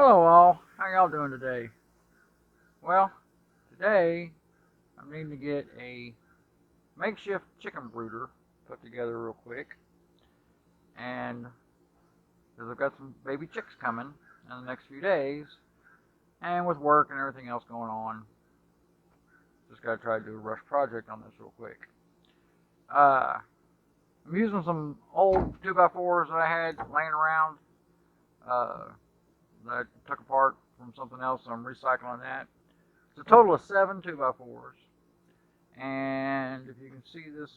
Hello all, how y'all doing today? Well, today I'm needing to get a makeshift chicken brooder put together real quick, and because I've got some baby chicks coming in the next few days, and with work and everything else going on, just got to try to do a rush project on this real quick. I'm using some old 2x4s that I had laying around that I took apart from something else, so I'm recycling that. It's a total of 7 2x4s, and if you can see this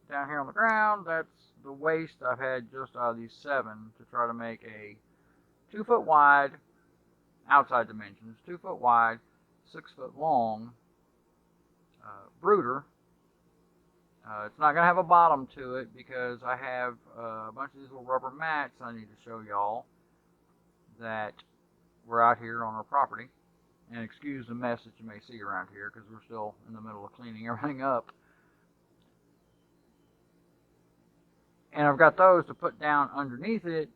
down here on the ground, that's the waste I've had just out of these 7 to try to make a 2 foot wide, outside dimensions, 2 foot wide, 6 foot long brooder. It's not going to have a bottom to it because I have a bunch of these little rubber mats I need to show y'all that were out here on our property. And excuse the mess that you may see around here because we're still in the middle of cleaning everything up. And I've got those to put down underneath it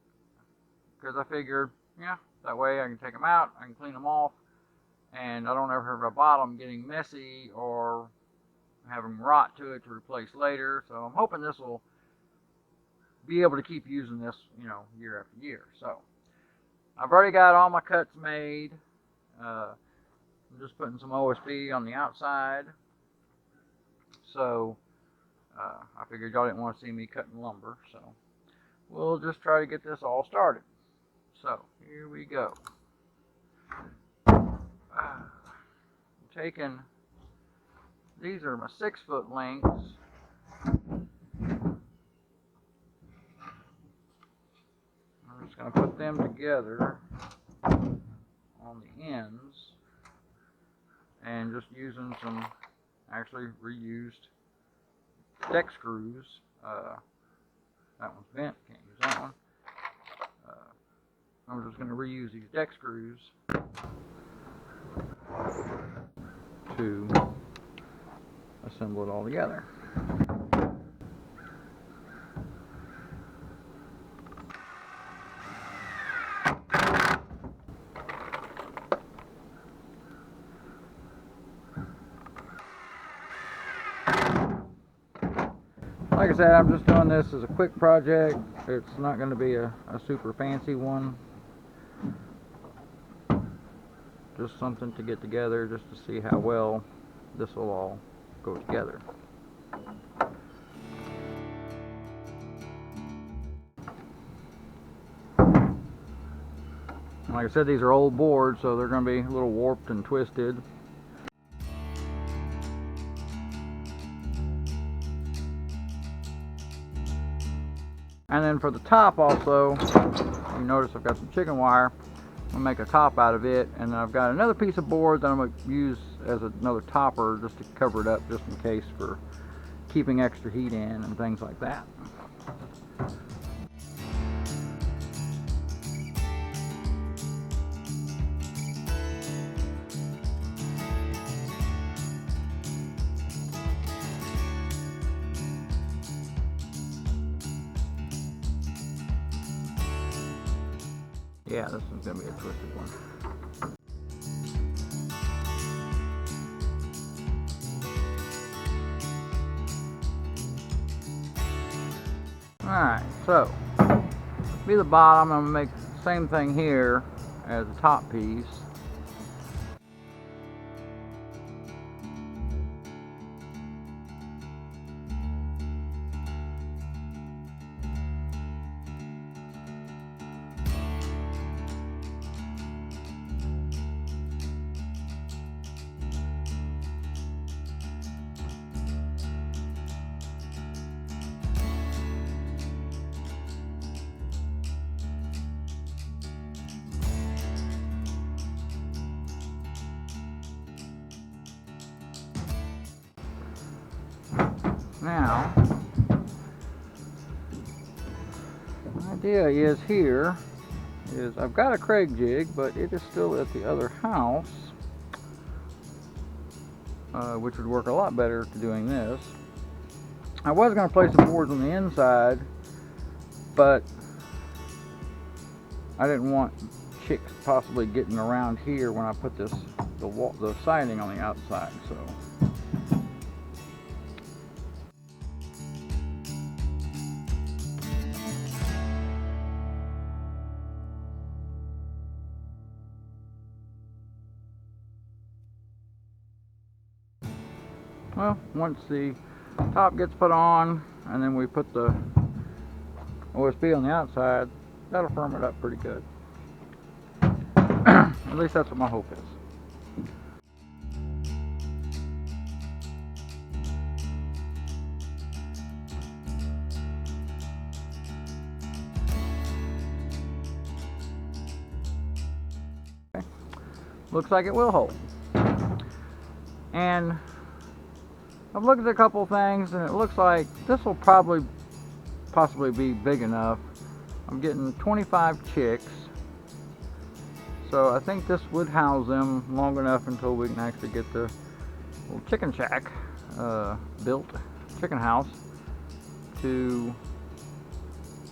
because I figured, yeah, that way I can take them out, I can clean them off, and I don't ever have a bottom getting messy or having rot to it to replace later. So I'm hoping this will be able to keep using this, year after year. So I've already got all my cuts made. I'm just putting some OSB on the outside. So I figured y'all didn't want to see me cutting lumber. So we'll just try to get this all started. So here we go. These are my 6 foot lengths. I'm just going to put them together on the ends and just using some actually reused deck screws. That one's bent, can't use that one. I'm just going to reuse these deck screws to assemble it all together. Like I said, I'm just doing this as a quick project. It's not going to be a super fancy one. Just something to get together just to see how well this will all go together. Like I said, these are old boards, so they're going to be a little warped and twisted. And then for the top also, you notice I've got some chicken wire. I'm going to make a top out of it, and then I've got another piece of board that I'm going to use as another topper just to cover it up just in case for keeping extra heat in and things like that. Yeah, this one's going to be a twisted one. Alright, so be the bottom. I'm going to make the same thing here as the top piece. Now, the idea is here is I've got a Craig jig, but it is still at the other house, which would work a lot better to doing this. I was going to place some boards on the inside, but I didn't want chicks possibly getting around here when I put the siding on the outside. So. Well, once the top gets put on and then we put the OSB on the outside, that'll firm it up pretty good. At least that's what my hope is. Okay. Looks like it will hold. And I've looked at a couple things and it looks like this will possibly be big enough. I'm getting 25 chicks. So I think this would house them long enough until we can actually get the little chicken shack built, chicken house, to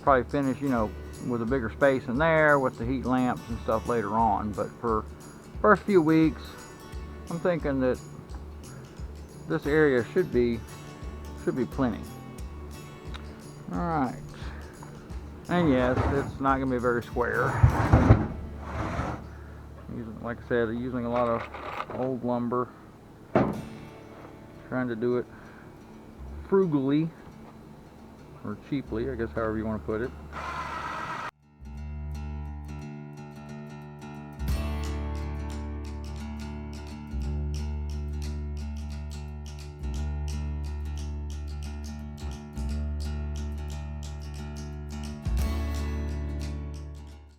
probably finish, you know, with a bigger space in there with the heat lamps and stuff later on. But for first few weeks, I'm thinking that this area should be plenty. All right, and yes, it's not going to be very square. Like I said, using a lot of old lumber, trying to do it frugally or cheaply, I guess, however you want to put it.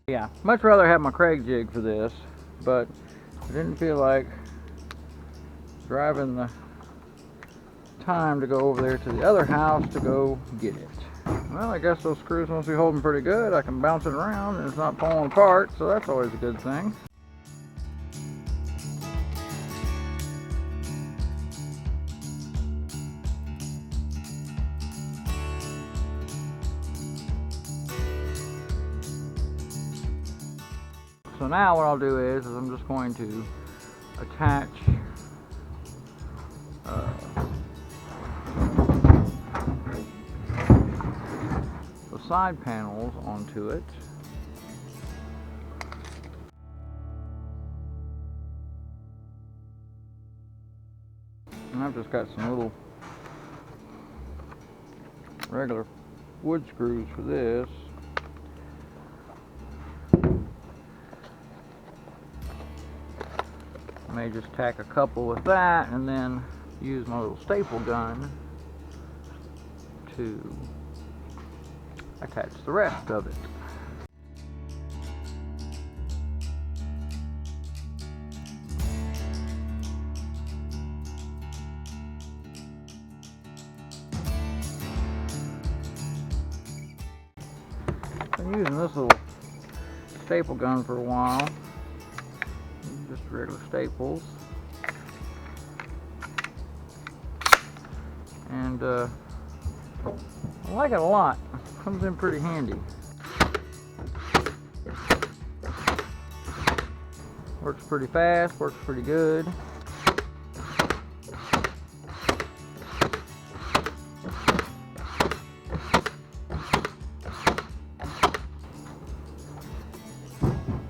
Yeah, much rather have my Craig jig for this, but I didn't feel like driving the time to go over there to the other house to go get it. Well, I guess those screws must be holding pretty good. I can bounce it around and it's not falling apart, so that's always a good thing. So now what I'll do is I'm just going to attach the side panels onto it. And I've just got some little regular wood screws for this. I may just tack a couple with that and then use my little staple gun to attach the rest of it. Been using this little staple gun for a while. Just regular staples, and I like it a lot. Comes in pretty handy. Works pretty fast, works pretty good.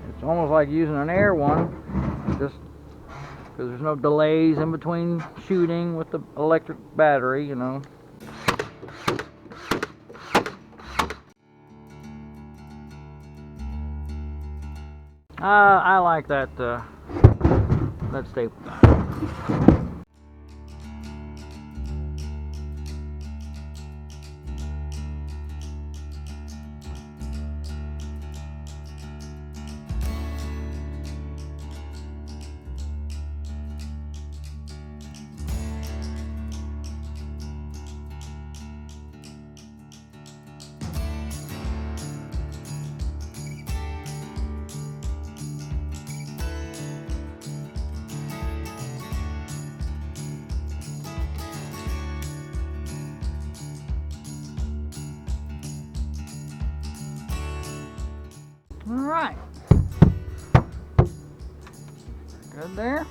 It's almost like using an air one, just because there's no delays in between shooting with the electric battery, you know. I like that staple gun. Alright, Good there.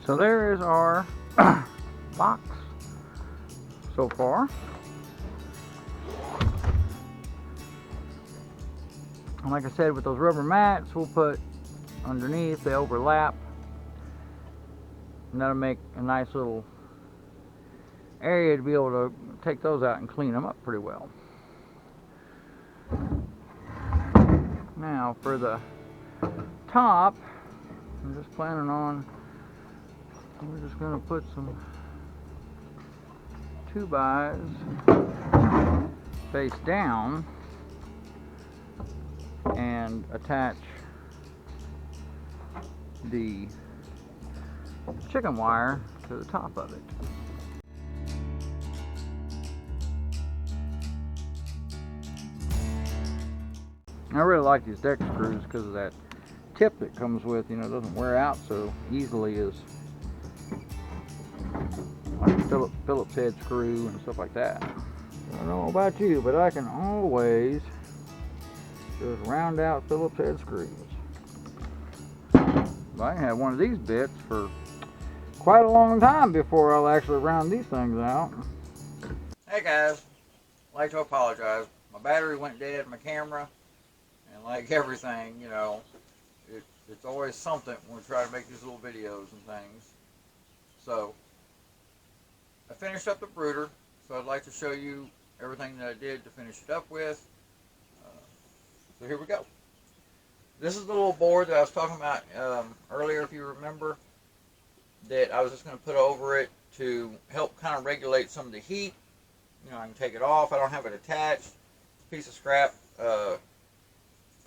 So there is our box so far. And like I said, with those rubber mats, we'll put underneath, they overlap. And that'll make a nice little area to be able to take those out and clean them up pretty well. Now for the top, I'm just planning on, we're just going to put some 2x face down and attach the chicken wire to the top of it. I really like these deck screws because of that tip that comes with, you know, it doesn't wear out so easily as like a Phillips head screw and stuff like that. I don't know about you, but I can always just round out Phillips head screws. But I can have one of these bits for quite a long time before I'll actually round these things out. Hey guys, I'd like to apologize. My battery went dead, my camera, and like everything, you know, it's always something when we try to make these little videos and things. So, I finished up the brooder, so I'd like to show you everything that I did to finish it up with. So here we go. This is the little board that I was talking about earlier, if you remember, that I was just going to put over it to help kind of regulate some of the heat. You know, I can take it off. I don't have it attached. It's a piece of scrap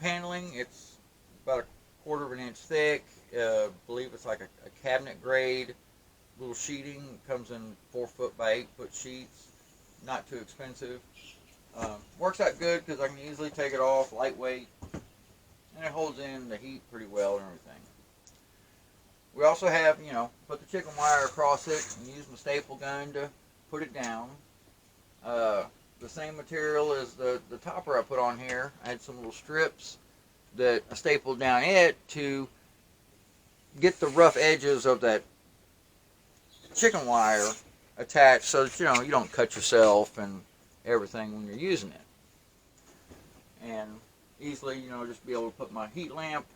paneling. It's about 1/4 of an inch thick. I believe it's like a cabinet grade little sheeting. It comes in 4 foot by 8 foot sheets. Not too expensive. Works out good because I can easily take it off, lightweight, and it holds in the heat pretty well and everything. We also have, you know, put the chicken wire across it and use my staple gun to put it down. The same material as the topper I put on here. I had some little strips that I stapled down it to get the rough edges of that chicken wire attached so that, you know, you don't cut yourself and everything when you're using it. And easily, you know, just be able to put my heat lamp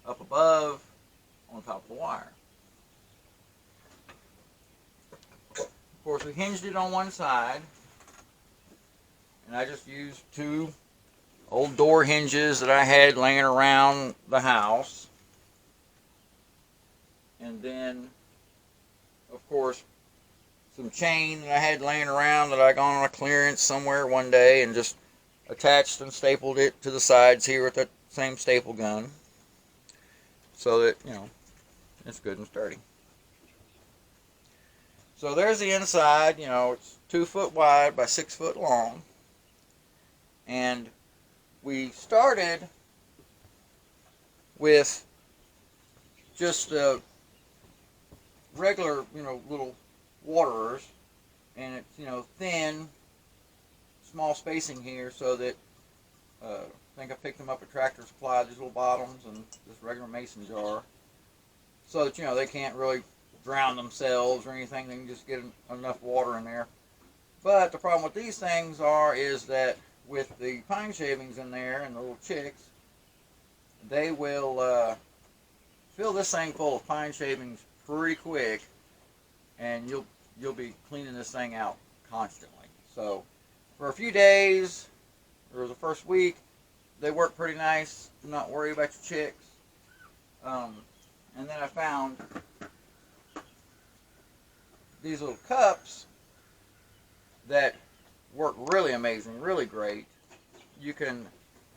up above on top of the wire. Of course, we hinged it on one side, and I just used 2 old door hinges that I had laying around the house. And then, of course, some chain that I had laying around that I got on a clearance somewhere one day and just attached and stapled it to the sides here with that same staple gun so that, you know, it's good and sturdy. So there's the inside. You know, it's 2 foot wide by 6 foot long. And we started with just the regular, you know, little waterers, and it's, you know, thin, small spacing here so that I think I picked them up at Tractor Supply, these little bottoms and this regular mason jar, so that, you know, they can't really drown themselves or anything. They can just get enough water in there. But the problem with these things is that with the pine shavings in there and the little chicks, they will fill this thing full of pine shavings pretty quick, and you'll be cleaning this thing out constantly. So for a few days, or the first week, they work pretty nice. Do not worry about your chicks. And then I found these little cups that work really amazing, really great. You can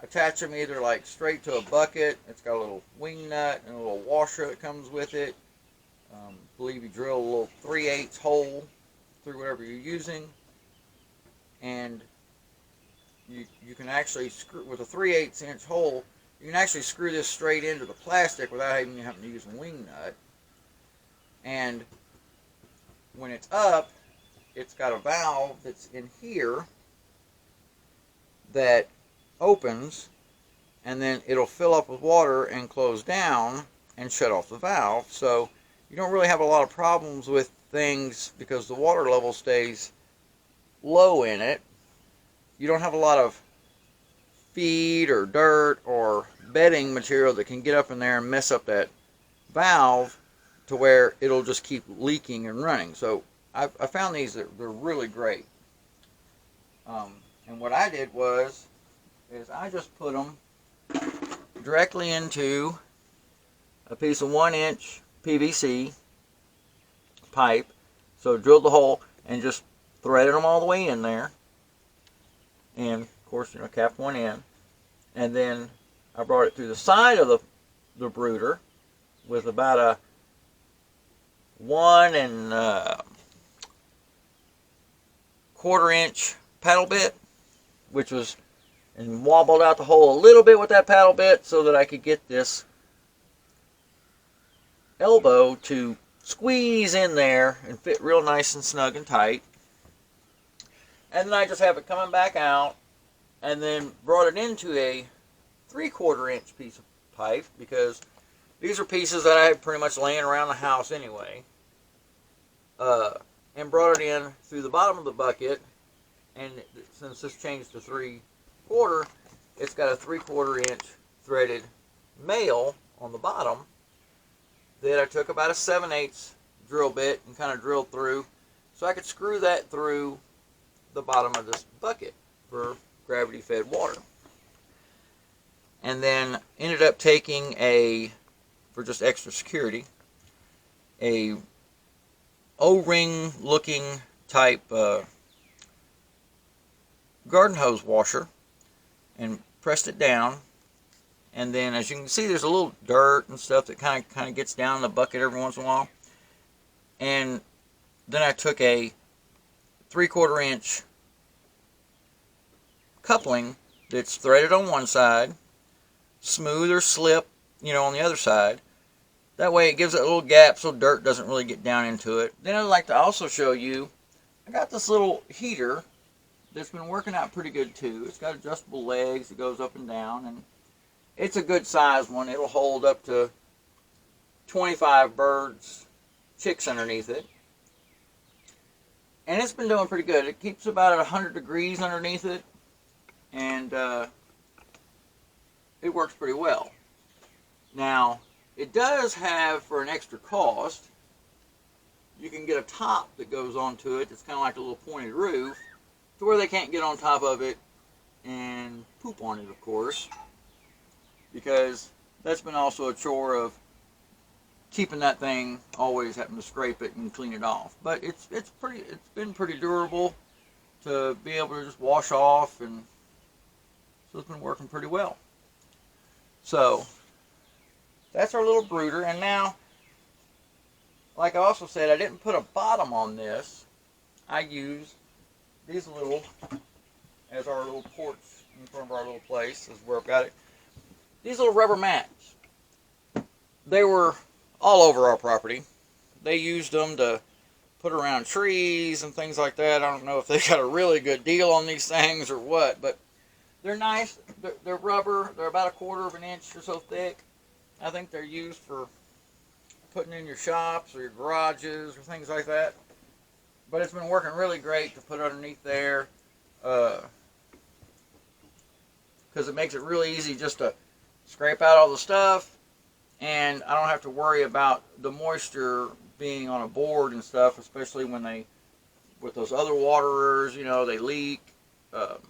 attach them either like straight to a bucket. It's got a little wing nut and a little washer that comes with it. I believe you drill a little 3/8 hole through whatever you're using, and you can actually screw with a 3/8 inch hole. You can actually screw this straight into the plastic without even having to use a wing nut. And when it's up, it's got a valve that's in here that opens, and then it'll fill up with water and close down, and shut off the valve. So you don't really have a lot of problems with things because the water level stays low in it. You don't have a lot of feed or dirt or bedding material that can get up in there and mess up that valve to where it'll just keep leaking and running. So I found these that they're really great. And what I did is I just put them directly into a piece of 1-inch PVC pipe. So drilled the hole and just threaded them all the way in there. And of course, capped one in. And then I brought it through the side of the brooder with about a 1 1/4 inch paddle bit, which was, and wobbled out the hole a little bit with that paddle bit so that I could get this elbow to squeeze in there and fit real nice and snug and tight. And then I just have it coming back out, and then brought it into a 3/4 inch piece of pipe, because these are pieces that I have pretty much laying around the house anyway. And brought it in through the bottom of the bucket, and since this changed to 3/4, it's got a 3/4 inch threaded male on the bottom that I took about a 7/8 drill bit and kind of drilled through so I could screw that through the bottom of this bucket for gravity fed water. And then ended up taking for just extra security, a O-ring looking type garden hose washer, and pressed it down. And then, as you can see, there's a little dirt and stuff that kind of gets down in the bucket every once in a while. And then I took a 3/4 inch coupling that's threaded on one side, smooth or slip, on the other side. That way it gives it a little gap so dirt doesn't really get down into it. Then I'd like to also show you, I got this little heater that's been working out pretty good too. It's got adjustable legs that goes up and down, and it's a good size one. It'll hold up to 25 birds, chicks underneath it. And it's been doing pretty good. It keeps about 100 degrees underneath it, and it works pretty well. Now, it does have, for an extra cost, you can get a top that goes onto it. It's kind of like a little pointed roof, to where they can't get on top of it and poop on it, of course, because that's been also a chore of keeping that thing, always having to scrape it and clean it off. But it's been pretty durable to be able to just wash off, and so it's been working pretty well. So that's our little brooder. And now, like I also said, I didn't put a bottom on this. I used these little, as our little porch in front of our little place, is where I've got it. These little rubber mats. They were all over our property. They used them to put around trees and things like that. I don't know if they got a really good deal on these things or what, but they're nice. They're rubber. They're about 1/4 inch or so thick. I think they're used for putting in your shops or your garages or things like that. But it's been working really great to put underneath there, because it makes it really easy just to scrape out all the stuff, and I don't have to worry about the moisture being on a board and stuff, especially when with those other waterers, they leak, and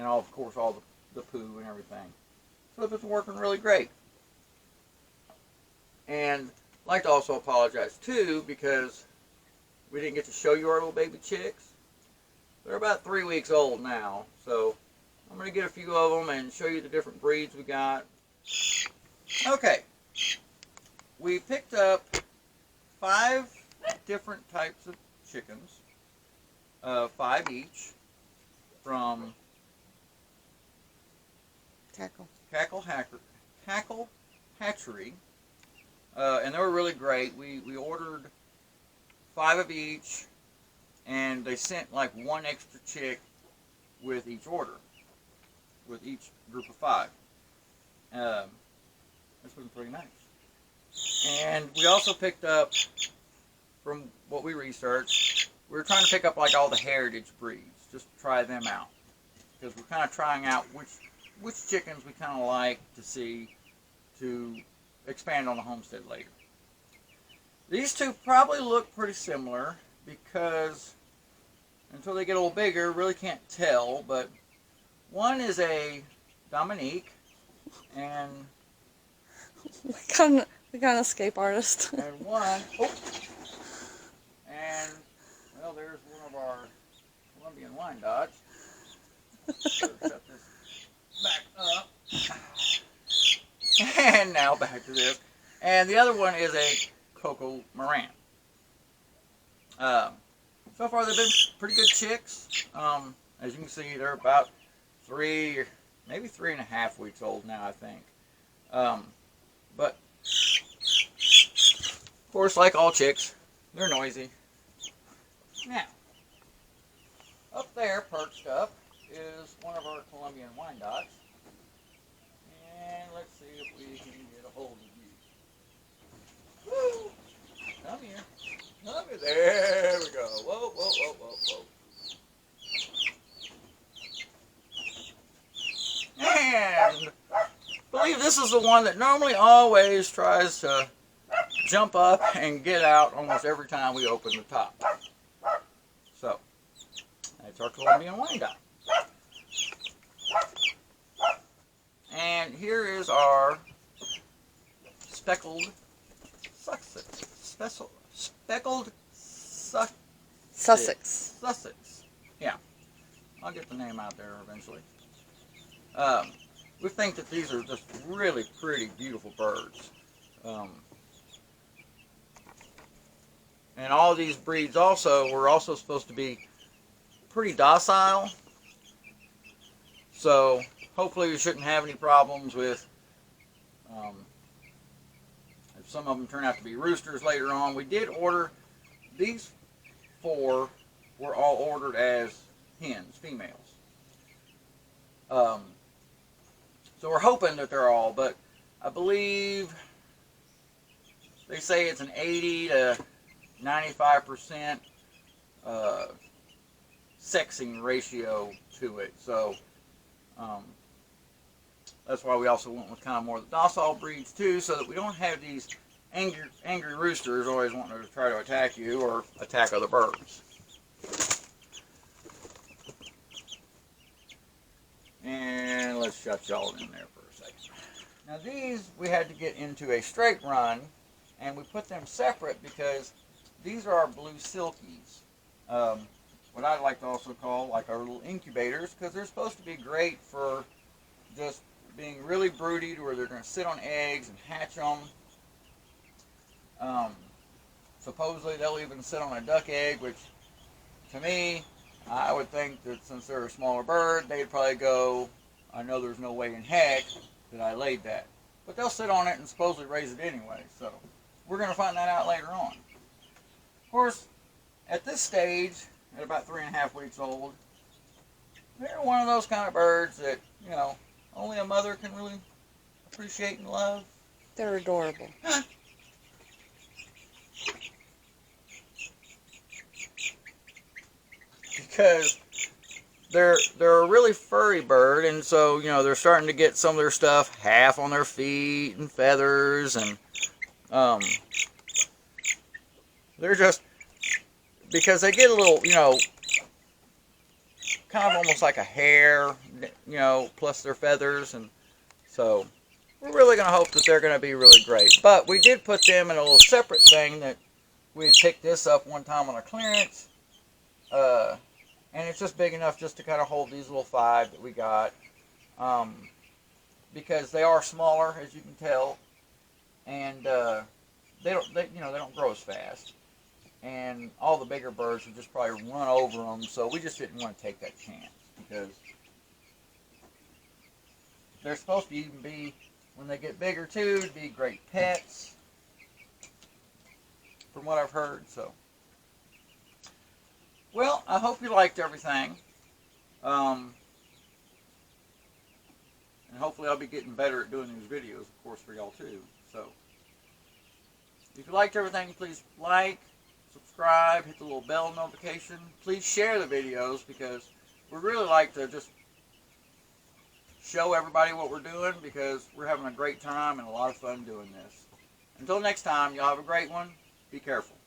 of course all the poo and everything. So it's been working really great. And I'd like to also apologize too, because we didn't get to show you our little baby chicks. They're about 3 weeks old now, so I'm going to get a few of them and show you the different breeds we got. Okay, we picked up 5 different types of chickens, 5 each, from Cackle Hatchery, and they were really great. We ordered 5 of each, and they sent like 1 extra chick with each order, with each group of 5. pretty nice. And we also picked up, from what we researched, we were trying to pick up like all the heritage breeds, just to try them out. Because we're kind of trying out which chickens we kind of like to see to expand on the homestead later. These two probably look pretty similar because until they get a little bigger, really can't tell, but one is a Dominique and we got an escape artist. and one, oh, and well, there's one of our Columbian Wyandottes. Set this back up. And now back to this. And the other one is a Cuckoo Moran. So far they've been pretty good chicks. As you can see, they're about 3, maybe 3.5 weeks old now, I think. But of course, like all chicks, they're noisy. Now, up there, perched up, is one of our Columbian Wyandottes. And let's see if we can get a hold of you. Woo! Come here. Come here. There we go. Whoa, whoa, whoa, whoa, whoa. And I believe this is the one that normally always tries to jump up and get out almost every time we open the top. So, that's our Columbian Wyandotte. And here is our speckled Sussex. Speckled Sussex. Sussex. Yeah. I'll get the name out there eventually. We think that these are just really pretty, beautiful birds. And all these breeds also were also supposed to be pretty docile. So hopefully we shouldn't have any problems with if some of them turn out to be roosters later on. We did order, these 4 were all ordered as hens, females. So we're hoping that they're all, but I believe they say it's an 80 to 95% sexing ratio to it. So that's why we also went with kind of more of the docile breeds too, so that we don't have these angry roosters always wanting to try to attack you or attack other birds. And let's shut y'all in there for a second. Now these we had to get into a straight run, and we put them separate because these are our blue silkies. What I like to also call like our little incubators, because they're supposed to be great for just being really broody, to where they're going to sit on eggs and hatch them. Supposedly they'll even sit on a duck egg, which to me, I would think that since they're a smaller bird, they'd probably go, I know there's no way in heck that I laid that. But they'll sit on it and supposedly raise it anyway, so we're going to find that out later on. Of course, at this stage, at about 3.5 weeks old, they're one of those kind of birds that, you know, only a mother can really appreciate and love. They're adorable. Because they're a really furry bird, and so, you know, they're starting to get some of their stuff half on their feet and feathers, and they're just, because they get a little, you know, kind of almost like a hair, you know, plus their feathers, and so we're really going to hope that they're going to be really great. But we did put them in a little separate thing that we had picked this up one time on a clearance, and it's just big enough just to kind of hold these little 5 that we got, because they are smaller, as you can tell, and they don't grow as fast. And all the bigger birds would just probably run over them, so we just didn't want to take that chance, because they're supposed to even be, when they get bigger too, to be great pets, from what I've heard. So, well, I hope you liked everything. And hopefully I'll be getting better at doing these videos, of course, for y'all too. So, if you liked everything, please like, subscribe, hit the little bell notification. Please share the videos because we really like to just show everybody what we're doing because we're having a great time and a lot of fun doing this. Until next time, y'all have a great one. Be careful.